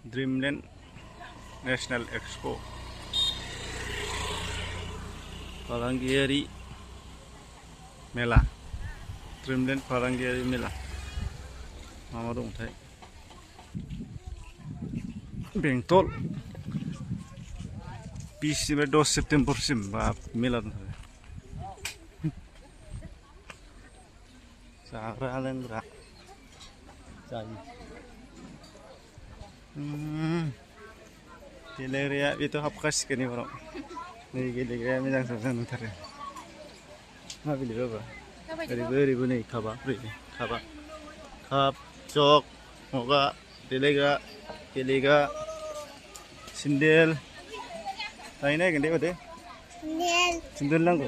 Dreamland National Expo. Falangiari Mela. Dreamland Falangiari Mela. Mama dong thai. Bengtol. 20 September sim bab Mela. Sahara lengra. Jadi. Geleria itu hapkas kini bro. Nih geleria minang susah ntar ya. Apa beli apa? Dari nih kaba, kaba, kap, cok, moga, gelega, sindel. Lainnya gede apa? Sindel lang ko.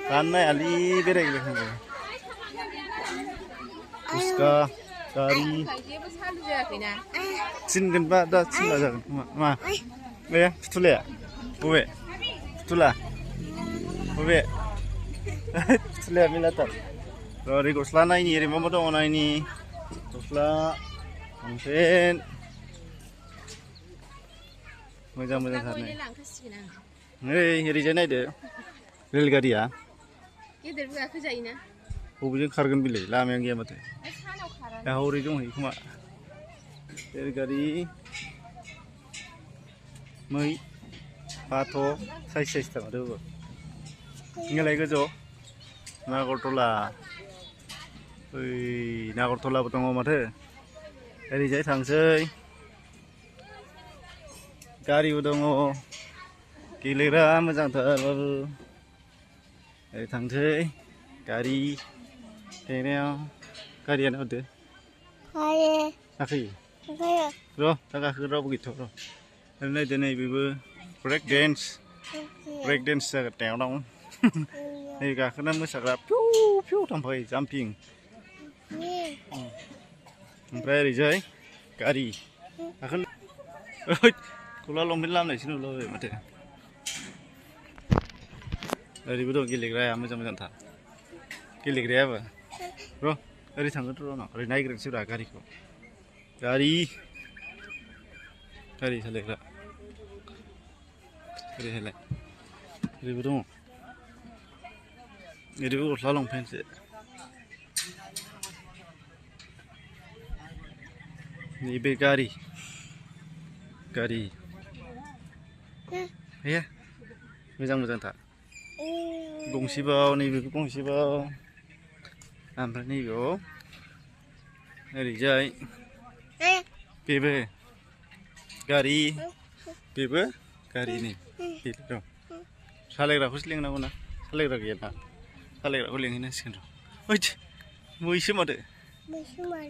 Karena ali berek lekan ko. Puska, kari. Sin ba da sin aja ma. Ya, betul ya? Ube. Betul lah. Ube. Betul ya milatan. Dari gosla na ini, ri mama dong na ini. Gosla. Mungkin. Macam sana. Hei, hari jana itu. Rel gari ya. Gider bu akı jayına. Bujung kargan bilai, lama yang dia mati. Ya hari jong hi kuma. Rel gari. Mai. Pato, size tak ada. Ingat lagi jo. Nagartola. Nagartola betul mata. Hari jai tangsai. Gari udang gilera macam tu. Hari tangsai. Gari. Ini gari apa tu? Kaya. Aki. Kaya. Roh, tak aku begitu roh. Ini jenis bibu. Break dance saya tengok dong. Ini kakaknya musaklah piu sampai jumping. Sampai rijai kari. Akan, kalau lompat lam ni sini loh mati. Dari betul gilik raya macam tak. Gilik raya apa? Bro, dari tangga tu orang, dari naik kereta sudah kari ko. Kari selek. Kiri helai, kiri betul. Ini betul selalu pensi. Ini begari, ya, macam tak. Gongsi bau, ni gongsi bau. Ambil ni yo. Hari jai. Bebe, gari, bebe. Kari ini, itu. Salegra kusling na guna, salegra kaya na, salegra kuling ini sih. Wih, muisi made.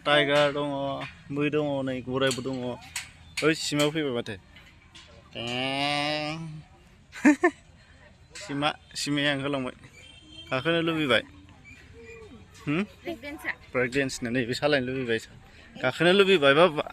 Tiger dong, mui dong, naik burai dong. Wih, sima upi mate. Sima yang kalau mau, akhirnya lebih baik. Breakdance, nih bisa lain lebih baik. Akhirnya lebih baik apa?